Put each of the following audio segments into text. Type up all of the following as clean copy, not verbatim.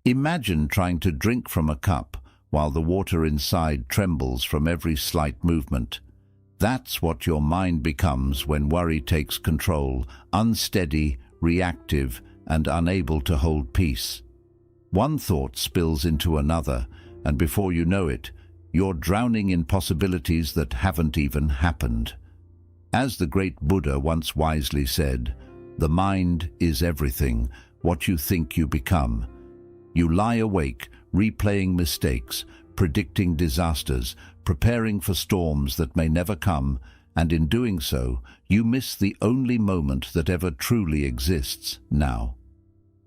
Imagine trying to drink from a cup while the water inside trembles from every slight movement. That's what your mind becomes when worry takes control, unsteady, reactive, and unable to hold peace. One thought spills into another, and before you know it, you're drowning in possibilities that haven't even happened. As the great Buddha once wisely said, "The mind is everything, what you think you become." You lie awake, replaying mistakes, predicting disasters, preparing for storms that may never come, and in doing so, you miss the only moment that ever truly exists, now.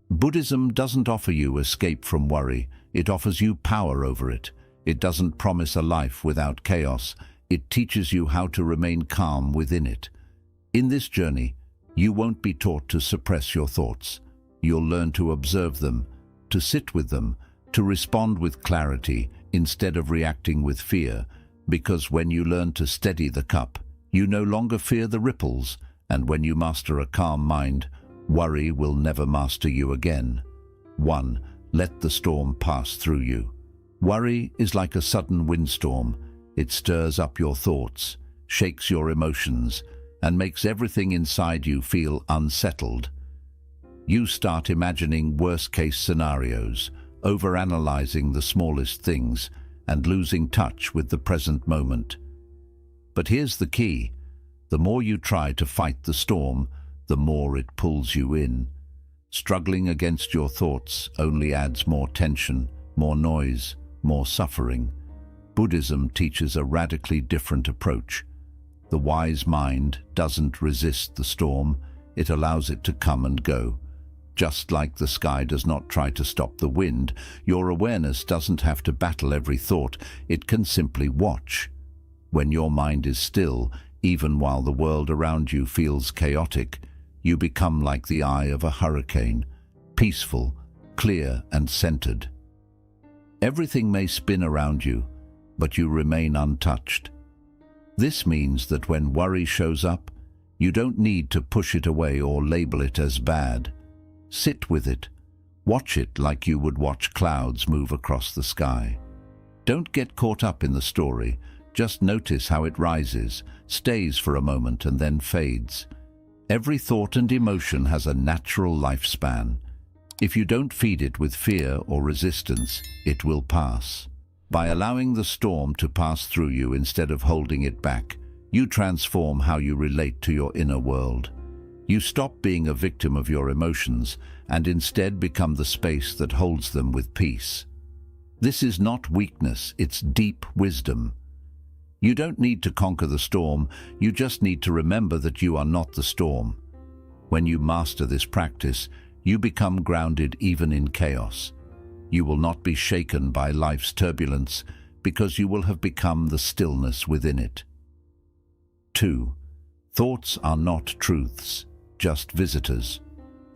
Buddhism doesn't offer you escape from worry, it offers you power over it. It doesn't promise a life without chaos, it teaches you how to remain calm within it. In this journey, you won't be taught to suppress your thoughts. You'll learn to observe them, to sit with them, to respond with clarity instead of reacting with fear, because when you learn to steady the cup, you no longer fear the ripples, and when you master a calm mind, worry will never master you again. 1. Let the storm pass through you. Worry is like a sudden windstorm. It stirs up your thoughts, shakes your emotions, and makes everything inside you feel unsettled. You start imagining worst-case scenarios, overanalyzing the smallest things, and losing touch with the present moment. But here's the key. The more you try to fight the storm, the more it pulls you in. Struggling against your thoughts only adds more tension, more noise, more suffering. Buddhism teaches a radically different approach. The wise mind doesn't resist the storm, it allows it to come and go. Just like the sky does not try to stop the wind, your awareness doesn't have to battle every thought, it can simply watch. When your mind is still, even while the world around you feels chaotic, you become like the eye of a hurricane, peaceful, clear, and centered. Everything may spin around you, but you remain untouched. This means that when worry shows up, you don't need to push it away or label it as bad. Sit with it. Watch it like you would watch clouds move across the sky. Don't get caught up in the story. Just notice how it rises, stays for a moment, and then fades. Every thought and emotion has a natural lifespan. If you don't feed it with fear or resistance, it will pass. By allowing the storm to pass through you instead of holding it back, you transform how you relate to your inner world. You stop being a victim of your emotions and instead become the space that holds them with peace. This is not weakness, it's deep wisdom. You don't need to conquer the storm, you just need to remember that you are not the storm. When you master this practice, you become grounded even in chaos. You will not be shaken by life's turbulence because you will have become the stillness within it. 2. Thoughts are not truths, just visitors.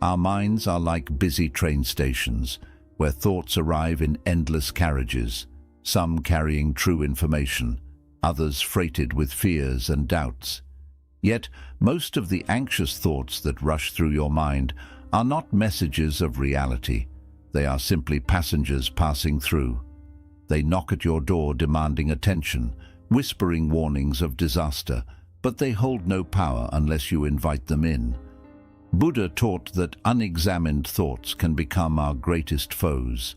Our minds are like busy train stations, where thoughts arrive in endless carriages, some carrying true information, others freighted with fears and doubts. Yet, most of the anxious thoughts that rush through your mind are not messages of reality. They are simply passengers passing through. They knock at your door demanding attention, whispering warnings of disaster, but they hold no power unless you invite them in. Buddha taught that unexamined thoughts can become our greatest foes.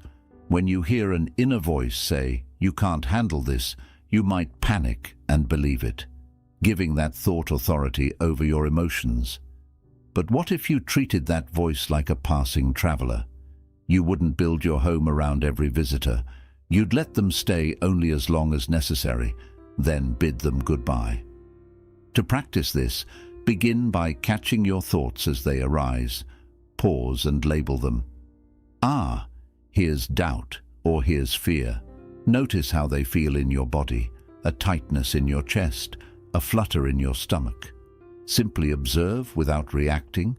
When you hear an inner voice say, "You can't handle this," you might panic and believe it, giving that thought authority over your emotions. But what if you treated that voice like a passing traveler? You wouldn't build your home around every visitor. You'd let them stay only as long as necessary, then bid them goodbye. To practice this, begin by catching your thoughts as they arise. Pause and label them. Ah, here's doubt, or here's fear. Notice how they feel in your body, a tightness in your chest, a flutter in your stomach. Simply observe without reacting.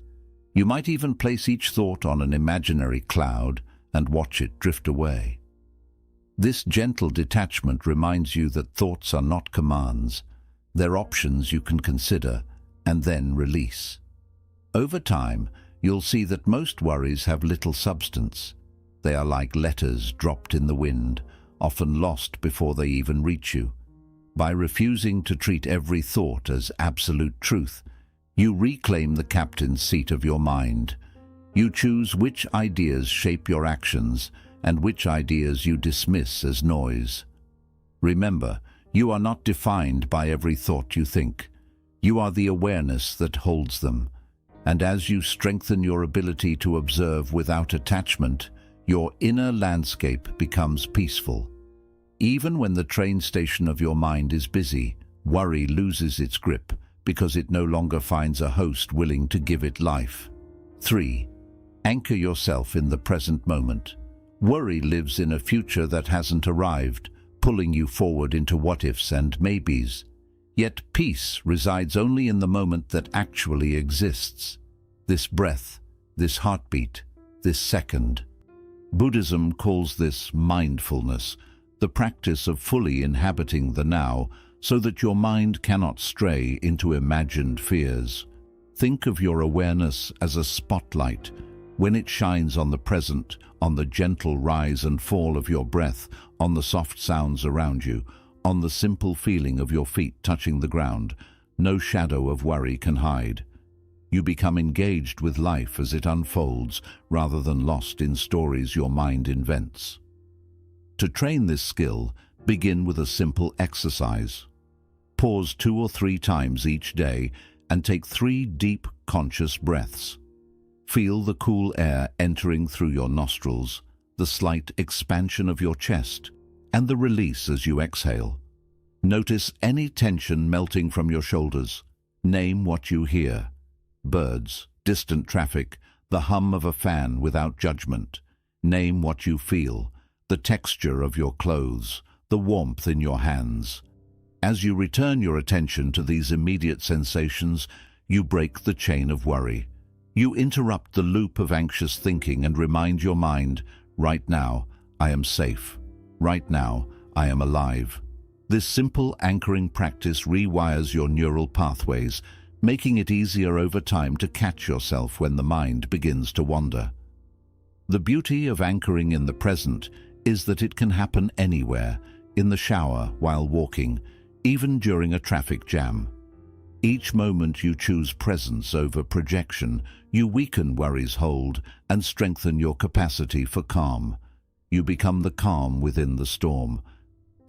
You might even place each thought on an imaginary cloud and watch it drift away. This gentle detachment reminds you that thoughts are not commands. They're options you can consider and then release. Over time, you'll see that most worries have little substance. They are like letters dropped in the wind, often lost before they even reach you. By refusing to treat every thought as absolute truth, you reclaim the captain's seat of your mind. You choose which ideas shape your actions and which ideas you dismiss as noise. Remember, you are not defined by every thought you think. You are the awareness that holds them. And as you strengthen your ability to observe without attachment, your inner landscape becomes peaceful. Even when the train station of your mind is busy, worry loses its grip because it no longer finds a host willing to give it life. 3. Anchor yourself in the present moment. Worry lives in a future that hasn't arrived, pulling you forward into what-ifs and maybes. Yet peace resides only in the moment that actually exists. This breath, this heartbeat, this second. Buddhism calls this mindfulness, the practice of fully inhabiting the now so that your mind cannot stray into imagined fears. Think of your awareness as a spotlight. When it shines on the present, on the gentle rise and fall of your breath, on the soft sounds around you, on the simple feeling of your feet touching the ground, no shadow of worry can hide. You become engaged with life as it unfolds, rather than lost in stories your mind invents. To train this skill, begin with a simple exercise. Pause 2 or 3 times each day and take 3 deep, conscious breaths. Feel the cool air entering through your nostrils, the slight expansion of your chest, and the release as you exhale. Notice any tension melting from your shoulders. Name what you hear. Birds, distant traffic, the hum of a fan without judgment. Name what you feel. The texture of your clothes, the warmth in your hands. As you return your attention to these immediate sensations, you break the chain of worry. You interrupt the loop of anxious thinking and remind your mind, right now, I am safe. Right now, I am alive. This simple anchoring practice rewires your neural pathways, making it easier over time to catch yourself when the mind begins to wander. The beauty of anchoring in the present is that it can happen anywhere, in the shower, while walking, even during a traffic jam. Each moment you choose presence over projection, you weaken worry's hold and strengthen your capacity for calm. You become the calm within the storm.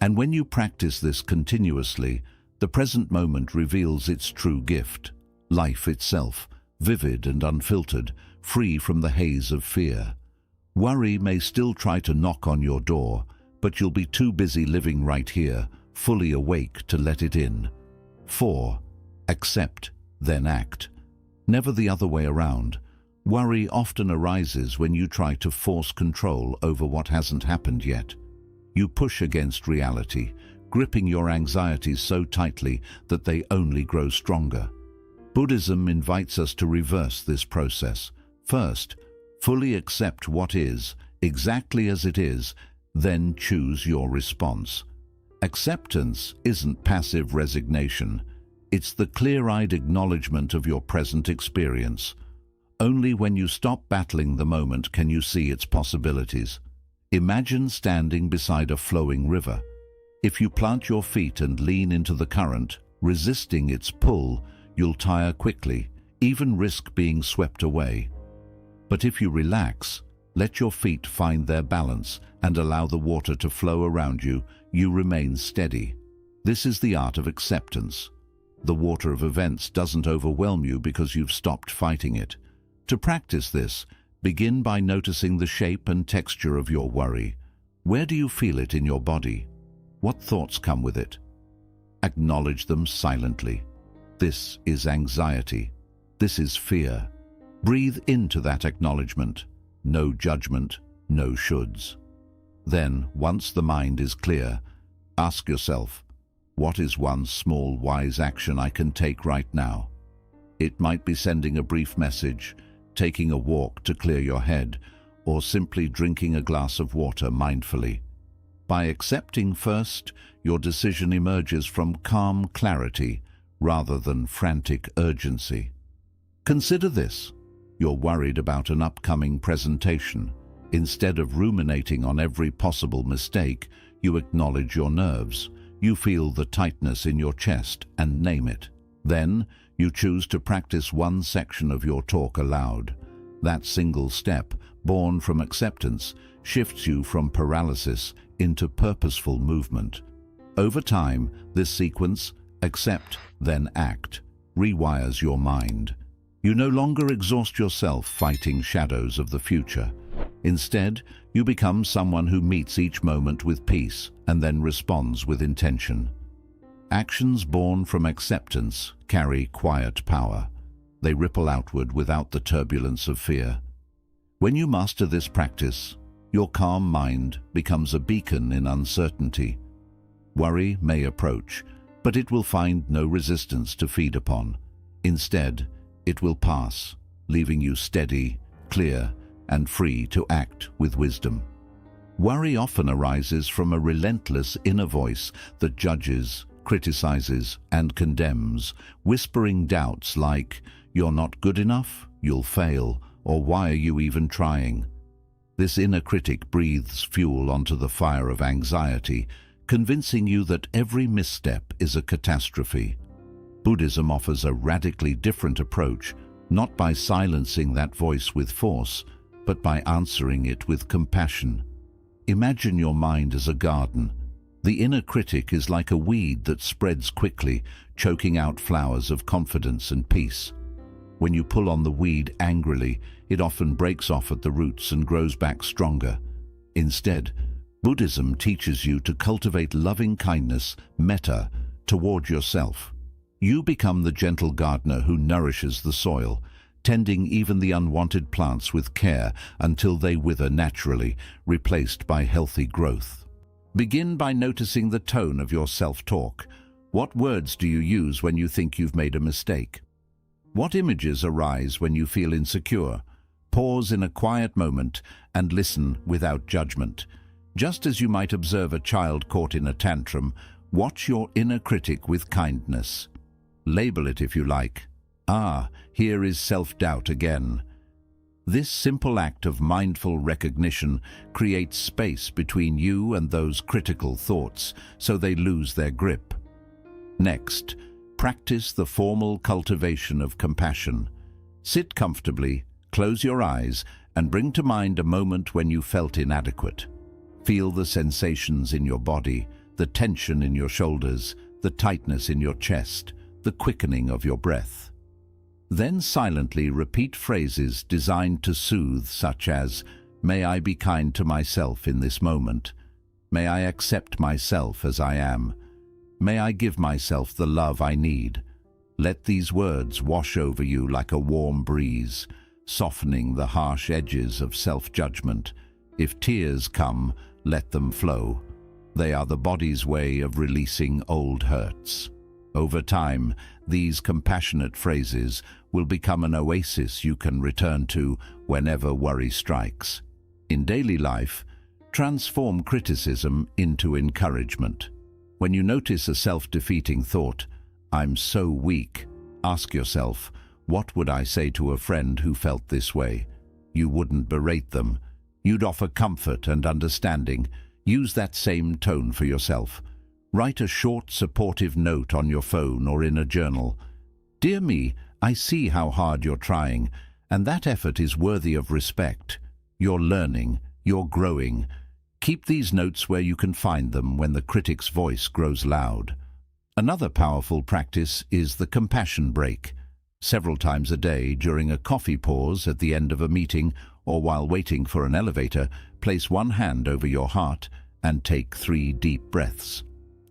And when you practice this continuously, the present moment reveals its true gift, life itself, vivid and unfiltered, free from the haze of fear. Worry may still try to knock on your door, but you'll be too busy living right here, fully awake to let it in. 4. Accept, then act. Never the other way around. Worry often arises when you try to force control over what hasn't happened yet. You push against reality, gripping your anxieties so tightly that they only grow stronger. Buddhism invites us to reverse this process. First, fully accept what is, exactly as it is, then choose your response. Acceptance isn't passive resignation. It's the clear-eyed acknowledgement of your present experience. Only when you stop battling the moment can you see its possibilities. Imagine standing beside a flowing river. If you plant your feet and lean into the current, resisting its pull, you'll tire quickly, even risk being swept away. But if you relax, let your feet find their balance and allow the water to flow around you, you remain steady. This is the art of acceptance. The water of events doesn't overwhelm you because you've stopped fighting it. To practice this, begin by noticing the shape and texture of your worry. Where do you feel it in your body? What thoughts come with it? Acknowledge them silently. This is anxiety. This is fear. Breathe into that acknowledgement. No judgment, no shoulds. Then, once the mind is clear, ask yourself, what is one small, wise action I can take right now? It might be sending a brief message, taking a walk to clear your head, or simply drinking a glass of water mindfully. By accepting first, your decision emerges from calm clarity rather than frantic urgency. Consider this. You're worried about an upcoming presentation. Instead of ruminating on every possible mistake, you acknowledge your nerves. You feel the tightness in your chest and name it. Then, you choose to practice one section of your talk aloud. That single step, born from acceptance, shifts you from paralysis into purposeful movement. Over time, this sequence, accept, then act, rewires your mind. You no longer exhaust yourself fighting shadows of the future. Instead, you become someone who meets each moment with peace and then responds with intention. Actions born from acceptance carry quiet power. They ripple outward without the turbulence of fear. When you master this practice, your calm mind becomes a beacon in uncertainty. Worry may approach, but it will find no resistance to feed upon. Instead, it will pass, leaving you steady, clear, and free to act with wisdom. Worry often arises from a relentless inner voice that judges, criticizes, and condemns, whispering doubts like, "You're not good enough, you'll fail, or why are you even trying?" This inner critic breathes fuel onto the fire of anxiety, convincing you that every misstep is a catastrophe. Buddhism offers a radically different approach, not by silencing that voice with force, but by answering it with compassion. Imagine your mind as a garden. The inner critic is like a weed that spreads quickly, choking out flowers of confidence and peace. When you pull on the weed angrily, it often breaks off at the roots and grows back stronger. Instead, Buddhism teaches you to cultivate loving kindness, metta, toward yourself. You become the gentle gardener who nourishes the soil, tending even the unwanted plants with care until they wither naturally, replaced by healthy growth. Begin by noticing the tone of your self-talk. What words do you use when you think you've made a mistake? What images arise when you feel insecure? Pause in a quiet moment and listen without judgment. Just as you might observe a child caught in a tantrum, watch your inner critic with kindness. Label it if you like. Ah, here is self-doubt again. This simple act of mindful recognition creates space between you and those critical thoughts, so they lose their grip. Next, practice the formal cultivation of compassion. Sit comfortably, close your eyes, and bring to mind a moment when you felt inadequate. Feel the sensations in your body, the tension in your shoulders, the tightness in your chest, the quickening of your breath. Then silently repeat phrases designed to soothe, such as, "May I be kind to myself in this moment. May I accept myself as I am. May I give myself the love I need." Let these words wash over you like a warm breeze, softening the harsh edges of self-judgment. If tears come, let them flow. They are the body's way of releasing old hurts. Over time, these compassionate phrases will become an oasis you can return to whenever worry strikes. In daily life, transform criticism into encouragement. When you notice a self-defeating thought, "I'm so weak," ask yourself, what would I say to a friend who felt this way? You wouldn't berate them. You'd offer comfort and understanding. Use that same tone for yourself. Write a short, supportive note on your phone or in a journal. "Dear me, I see how hard you're trying, and that effort is worthy of respect. You're learning, you're growing." Keep these notes where you can find them when the critic's voice grows loud. Another powerful practice is the compassion break. Several times a day, during a coffee pause at the end of a meeting or while waiting for an elevator, place one hand over your heart and take 3 deep breaths.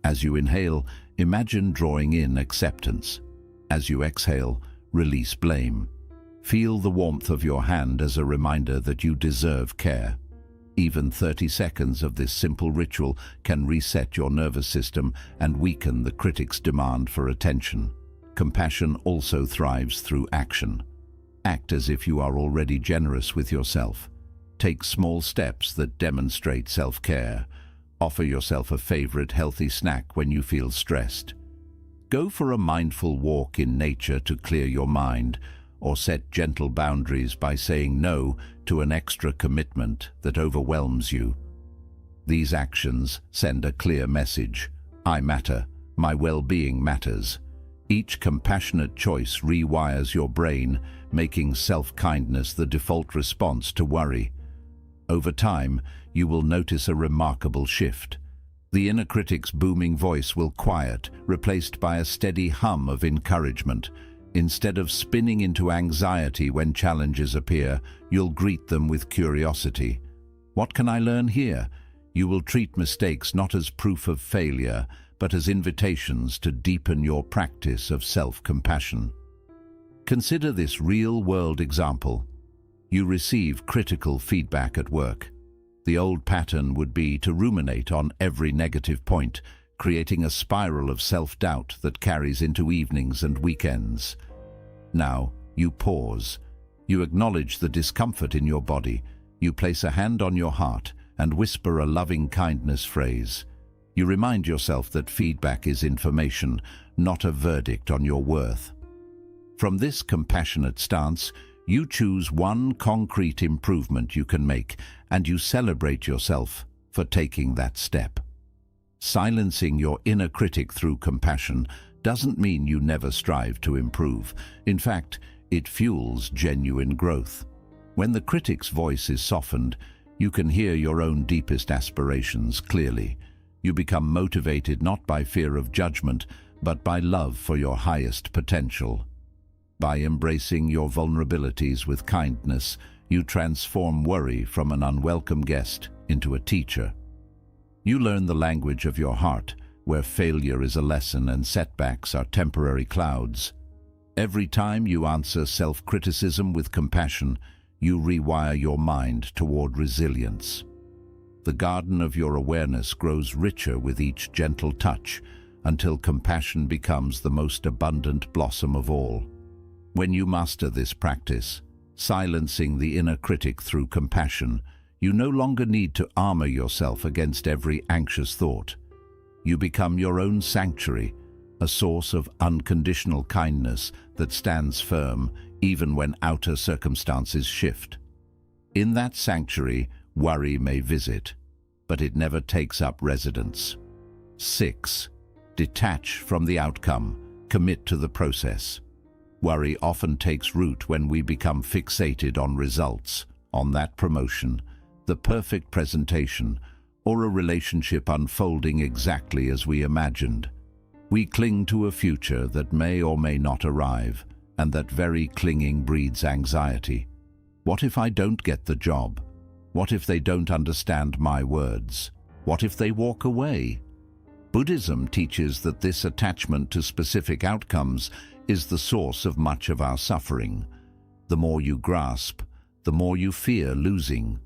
As you inhale, imagine drawing in acceptance. As you exhale, release blame. Feel the warmth of your hand as a reminder that you deserve care. Even 30 seconds of this simple ritual can reset your nervous system and weaken the critic's demand for attention. Compassion also thrives through action. Act as if you are already generous with yourself. Take small steps that demonstrate self-care. Offer yourself a favorite healthy snack when you feel stressed. Go for a mindful walk in nature to clear your mind, or set gentle boundaries by saying no to an extra commitment that overwhelms you. These actions send a clear message. I matter. My well-being matters. Each compassionate choice rewires your brain, making self-kindness the default response to worry. Over time, you will notice a remarkable shift. The inner critic's booming voice will quiet, replaced by a steady hum of encouragement. Instead of spinning into anxiety when challenges appear, you'll greet them with curiosity. What can I learn here? You will treat mistakes not as proof of failure, but as invitations to deepen your practice of self-compassion. Consider this real-world example. You receive critical feedback at work. The old pattern would be to ruminate on every negative point, creating a spiral of self-doubt that carries into evenings and weekends. Now, you pause. You acknowledge the discomfort in your body. You place a hand on your heart and whisper a loving kindness phrase. You remind yourself that feedback is information, not a verdict on your worth. From this compassionate stance, you choose one concrete improvement you can make, and you celebrate yourself for taking that step. Silencing your inner critic through compassion doesn't mean you never strive to improve. In fact, it fuels genuine growth. When the critic's voice is softened, you can hear your own deepest aspirations clearly. You become motivated not by fear of judgment, but by love for your highest potential. By embracing your vulnerabilities with kindness, you transform worry from an unwelcome guest into a teacher. You learn the language of your heart, where failure is a lesson and setbacks are temporary clouds. Every time you answer self-criticism with compassion, you rewire your mind toward resilience. The garden of your awareness grows richer with each gentle touch, until compassion becomes the most abundant blossom of all. When you master this practice, silencing the inner critic through compassion, you no longer need to armor yourself against every anxious thought. You become your own sanctuary, a source of unconditional kindness that stands firm even when outer circumstances shift. In that sanctuary, worry may visit, but it never takes up residence. 6. Detach from the outcome. Commit to the process. Worry often takes root when we become fixated on results, on that promotion, the perfect presentation, or a relationship unfolding exactly as we imagined. We cling to a future that may or may not arrive, and that very clinging breeds anxiety. What if I don't get the job? What if they don't understand my words? What if they walk away? Buddhism teaches that this attachment to specific outcomes is the source of much of our suffering. The more you grasp, the more you fear losing.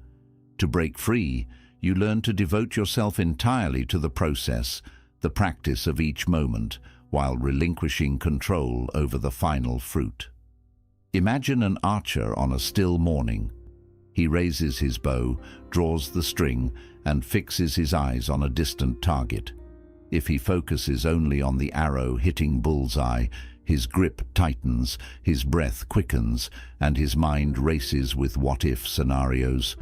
To break free, you learn to devote yourself entirely to the process, the practice of each moment, while relinquishing control over the final fruit. Imagine an archer on a still morning. He raises his bow, draws the string, and fixes his eyes on a distant target. If he focuses only on the arrow hitting bullseye, his grip tightens, his breath quickens, and his mind races with what-if scenarios.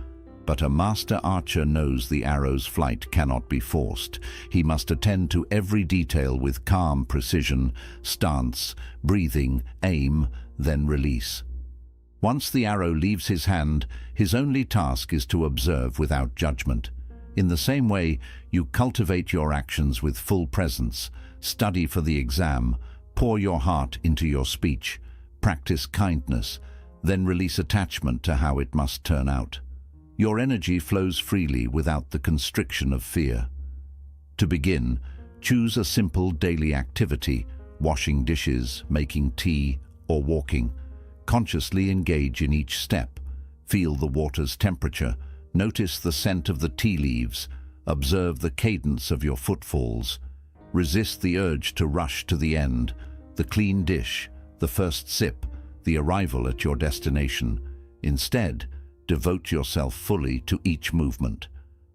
But a master archer knows the arrow's flight cannot be forced. He must attend to every detail with calm precision, stance, breathing, aim, then release. Once the arrow leaves his hand, his only task is to observe without judgment. In the same way, you cultivate your actions with full presence, study for the exam, pour your heart into your speech, practice kindness, then release attachment to how it must turn out. Your energy flows freely without the constriction of fear. To begin, choose a simple daily activity, washing dishes, making tea, or walking. Consciously engage in each step. Feel the water's temperature. Notice the scent of the tea leaves. Observe the cadence of your footfalls. Resist the urge to rush to the end, the clean dish, the first sip, the arrival at your destination. Instead, devote yourself fully to each movement.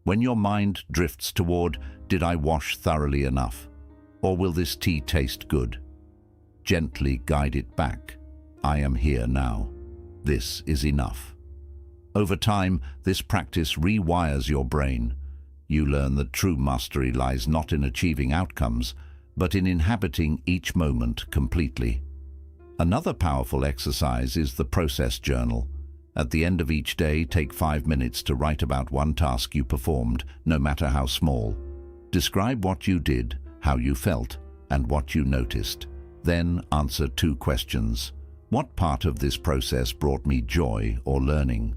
When your mind drifts toward, "Did I wash thoroughly enough?" Or "Will this tea taste good?" gently guide it back. "I am here now. This is enough." Over time, this practice rewires your brain. You learn that true mastery lies not in achieving outcomes, but in inhabiting each moment completely. Another powerful exercise is the process journal. At the end of each day, take 5 minutes to write about one task you performed, no matter how small. Describe what you did, how you felt, and what you noticed. Then answer 2 questions. What part of this process brought me joy or learning?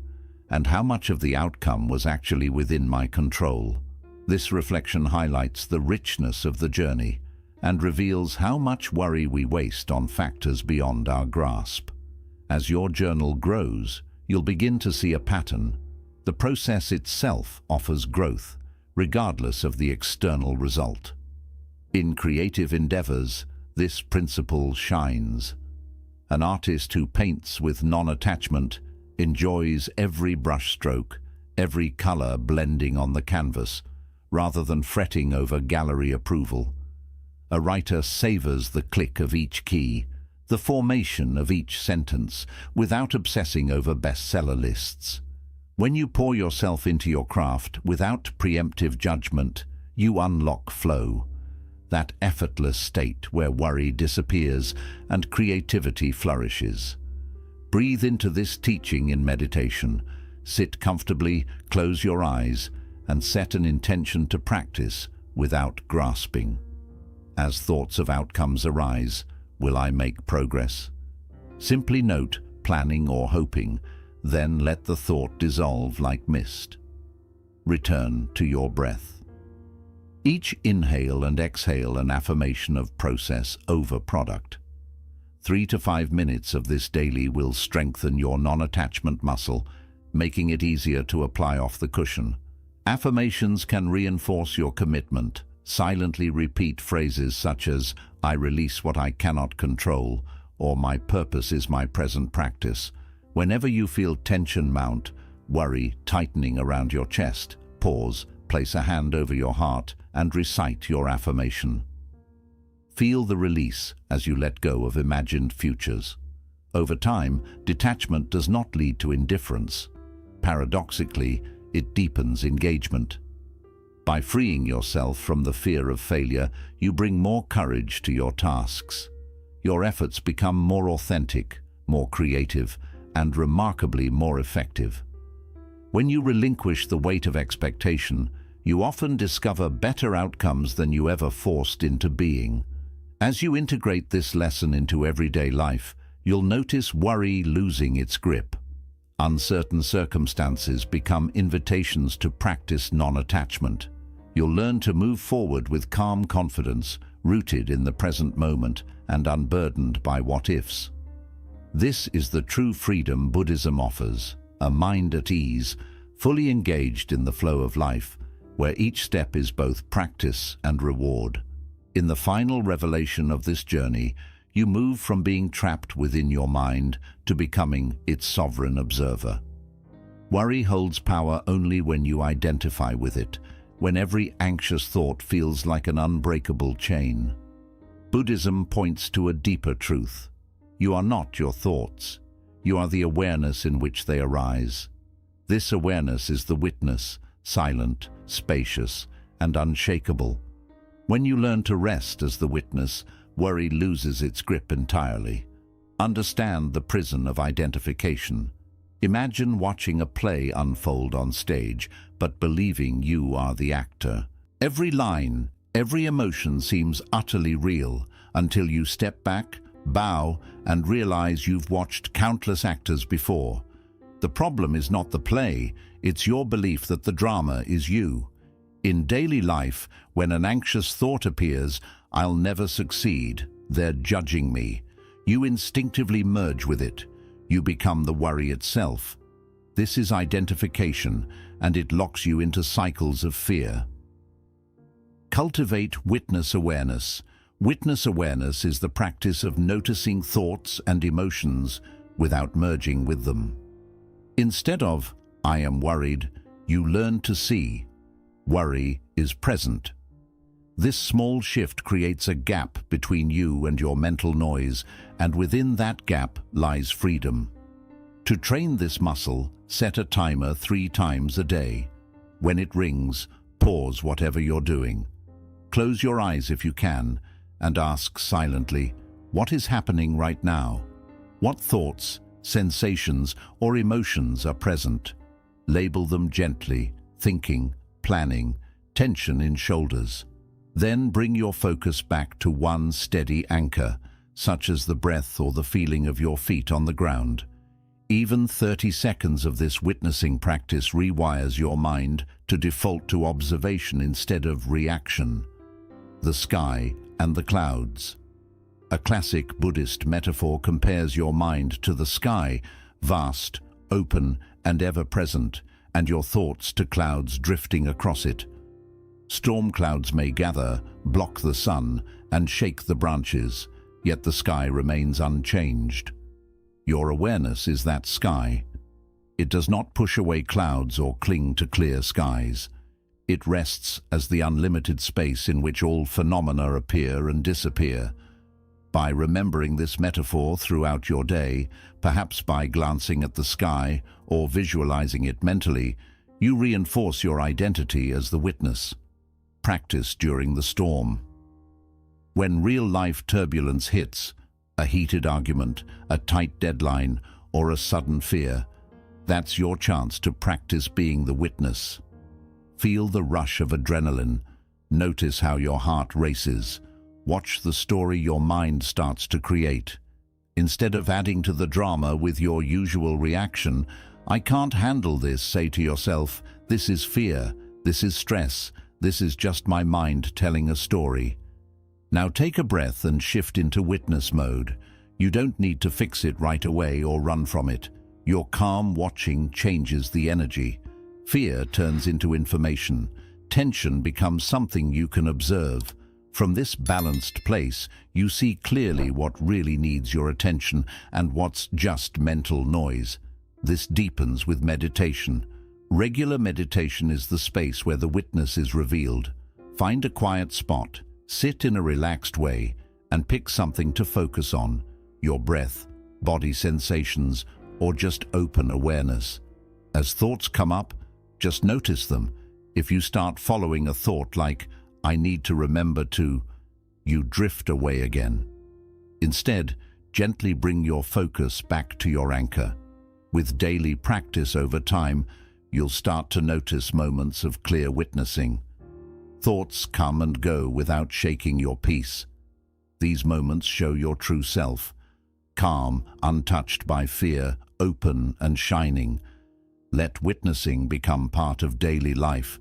And how much of the outcome was actually within my control? This reflection highlights the richness of the journey and reveals how much worry we waste on factors beyond our grasp. As your journal grows, you'll begin to see a pattern. The process itself offers growth, regardless of the external result. In creative endeavors, this principle shines. An artist who paints with non-attachment enjoys every brushstroke, every color blending on the canvas, rather than fretting over gallery approval. A writer savors the click of each key, the formation of each sentence, without obsessing over bestseller lists. When you pour yourself into your craft without preemptive judgment, you unlock flow, that effortless state where worry disappears and creativity flourishes. Breathe into this teaching in meditation. Sit comfortably, close your eyes, and set an intention to practice without grasping. As thoughts of outcomes arise, will I make progress? Simply note planning or hoping, then let the thought dissolve like mist. Return to your breath. Each inhale and exhale an affirmation of process over product. 3 to 5 minutes of this daily will strengthen your non-attachment muscle, making it easier to apply off the cushion. Affirmations can reinforce your commitment. Silently repeat phrases such as, "I release what I cannot control," or "My purpose is my present practice." Whenever you feel tension mount, worry tightening around your chest, pause, place a hand over your heart, and recite your affirmation. Feel the release as you let go of imagined futures. Over time, detachment does not lead to indifference. Paradoxically, it deepens engagement. By freeing yourself from the fear of failure, you bring more courage to your tasks. Your efforts become more authentic, more creative, and remarkably more effective. When you relinquish the weight of expectation, you often discover better outcomes than you ever forced into being. As you integrate this lesson into everyday life, you'll notice worry losing its grip. Uncertain circumstances become invitations to practice non-attachment. You'll learn to move forward with calm confidence, rooted in the present moment and unburdened by what-ifs. This is the true freedom Buddhism offers, a mind at ease, fully engaged in the flow of life, where each step is both practice and reward. In the final revelation of this journey, you move from being trapped within your mind to becoming its sovereign observer. Worry holds power only when you identify with it, when every anxious thought feels like an unbreakable chain. Buddhism points to a deeper truth. You are not your thoughts. You are the awareness in which they arise. This awareness is the witness, silent, spacious, and unshakable. When you learn to rest as the witness, worry loses its grip entirely. Understand the prison of identification. Imagine watching a play unfold on stage, but believing you are the actor. Every line, every emotion seems utterly real until you step back, bow, and realize you've watched countless actors before. The problem is not the play, it's your belief that the drama is you. In daily life, when an anxious thought appears, "I'll never succeed, they're judging me," you instinctively merge with it. You become the worry itself. This is identification, and it locks you into cycles of fear. Cultivate witness awareness. Witness awareness is the practice of noticing thoughts and emotions without merging with them. Instead of, "I am worried," you learn to see, worry is present. This small shift creates a gap between you and your mental noise, and within that gap lies freedom. To train this muscle, set a timer 3 times a day. When it rings, pause whatever you're doing. Close your eyes if you can, and ask silently, what is happening right now? What thoughts, sensations, or emotions are present? Label them gently: thinking, planning, tension in shoulders. Then bring your focus back to one steady anchor, such as the breath or the feeling of your feet on the ground. Even 30 seconds of this witnessing practice rewires your mind to default to observation instead of reaction. The sky and the clouds. A classic Buddhist metaphor compares your mind to the sky, vast, open, and ever-present, and your thoughts to clouds drifting across it. Storm clouds may gather, block the sun, and shake the branches, yet the sky remains unchanged. Your awareness is that sky. It does not push away clouds or cling to clear skies. It rests as the unlimited space in which all phenomena appear and disappear. By remembering this metaphor throughout your day, perhaps by glancing at the sky or visualizing it mentally, you reinforce your identity as the witness. Practice during the storm. When real-life turbulence hits, a heated argument, a tight deadline, or a sudden fear, that's your chance to practice being the witness. Feel the rush of adrenaline. Notice how your heart races. Watch the story your mind starts to create. Instead of adding to the drama with your usual reaction, "I can't handle this," say to yourself, "This is fear, this is stress, this is just my mind telling a story." Now take a breath and shift into witness mode. You don't need to fix it right away or run from it. Your calm watching changes the energy. Fear turns into information. Tension becomes something you can observe. From this balanced place, you see clearly what really needs your attention and what's just mental noise. This deepens with meditation. Regular meditation is the space where the witness is revealed. Find a quiet spot. Sit in a relaxed way and pick something to focus on: your breath, body sensations, or just open awareness. As thoughts come up, just notice them. If you start following a thought like, "I need to remember to," you drift away again. Instead, gently bring your focus back to your anchor. With daily practice over time, you'll start to notice moments of clear witnessing. Thoughts come and go without shaking your peace. These moments show your true self, calm, untouched by fear, open and shining. Let witnessing become part of daily life.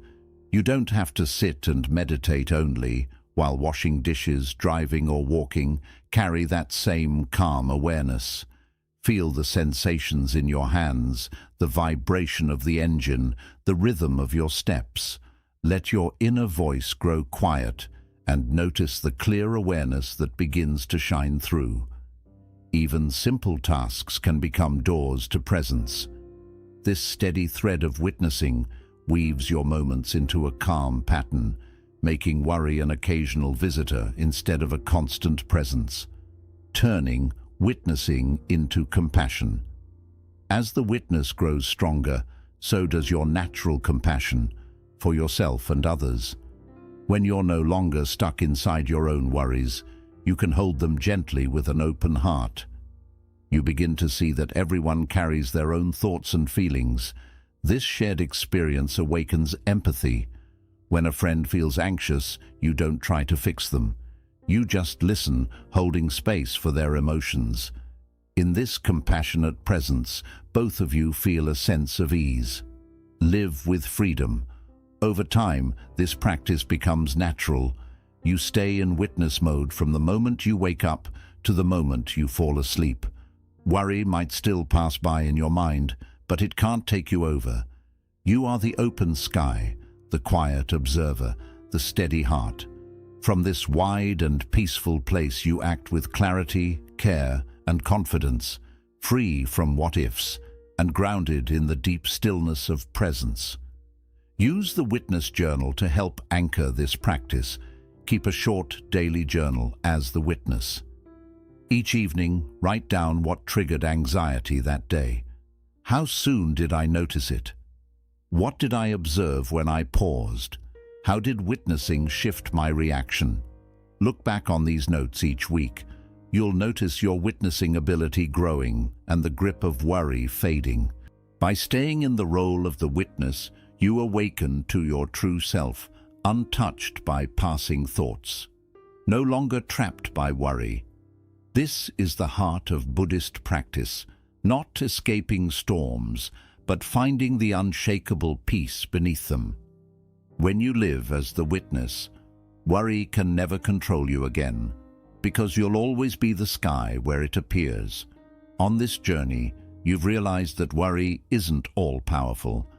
You don't have to sit and meditate only. While washing dishes, driving or walking, carry that same calm awareness. Feel the sensations in your hands, the vibration of the engine, the rhythm of your steps. Let your inner voice grow quiet and notice the clear awareness that begins to shine through. Even simple tasks can become doors to presence. This steady thread of witnessing weaves your moments into a calm pattern, making worry an occasional visitor instead of a constant presence, turning witnessing into compassion. As the witness grows stronger, so does your natural compassion for yourself and others. When you're no longer stuck inside your own worries, you can hold them gently with an open heart. You begin to see that everyone carries their own thoughts and feelings. This shared experience awakens empathy. When a friend feels anxious, you don't try to fix them. You just listen, holding space for their emotions. In this compassionate presence, both of you feel a sense of ease. Live with freedom. Over time, this practice becomes natural. You stay in witness mode from the moment you wake up to the moment you fall asleep. Worry might still pass by in your mind, but it can't take you over. You are the open sky, the quiet observer, the steady heart. From this wide and peaceful place you act with clarity, care, and confidence, free from what-ifs, and grounded in the deep stillness of presence. Use the witness journal to help anchor this practice. Keep a short daily journal as the witness. Each evening, write down what triggered anxiety that day. How soon did I notice it? What did I observe when I paused? How did witnessing shift my reaction? Look back on these notes each week. You'll notice your witnessing ability growing and the grip of worry fading. By staying in the role of the witness, you awaken to your true self, untouched by passing thoughts, no longer trapped by worry. This is the heart of Buddhist practice, not escaping storms, but finding the unshakable peace beneath them. When you live as the witness, worry can never control you again, because you'll always be the sky where it appears. On this journey, you've realized that worry isn't all-powerful.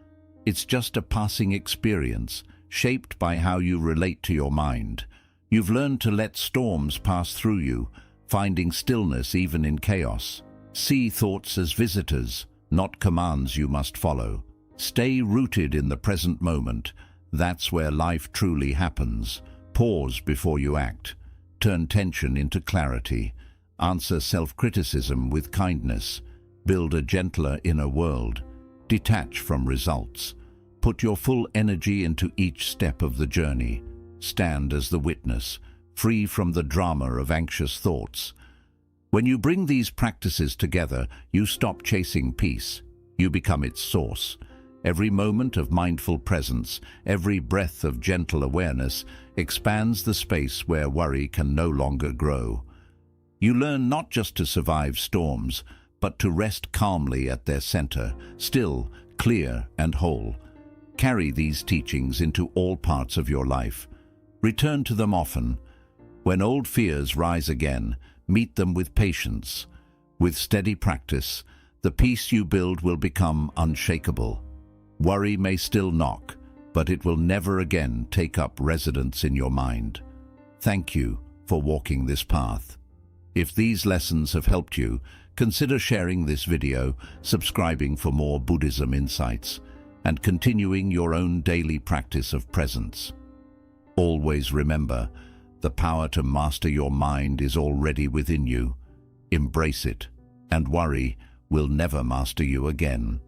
It's just a passing experience, shaped by how you relate to your mind. You've learned to let storms pass through you, finding stillness even in chaos. See thoughts as visitors, not commands you must follow. Stay rooted in the present moment. That's where life truly happens. Pause before you act. Turn tension into clarity. Answer self-criticism with kindness. Build a gentler inner world. Detach from results. Put your full energy into each step of the journey. Stand as the witness, free from the drama of anxious thoughts. When you bring these practices together, you stop chasing peace. You become its source. Every moment of mindful presence, every breath of gentle awareness expands the space where worry can no longer grow. You learn not just to survive storms, but to rest calmly at their center, still, clear, and whole. Carry these teachings into all parts of your life. Return to them often. When old fears rise again, meet them with patience. With steady practice, the peace you build will become unshakable. Worry may still knock, but it will never again take up residence in your mind. Thank you for walking this path. If these lessons have helped you, consider sharing this video, subscribing for more Buddhism insights, and continuing your own daily practice of presence. Always remember, the power to master your mind is already within you. Embrace it, and worry will never master you again.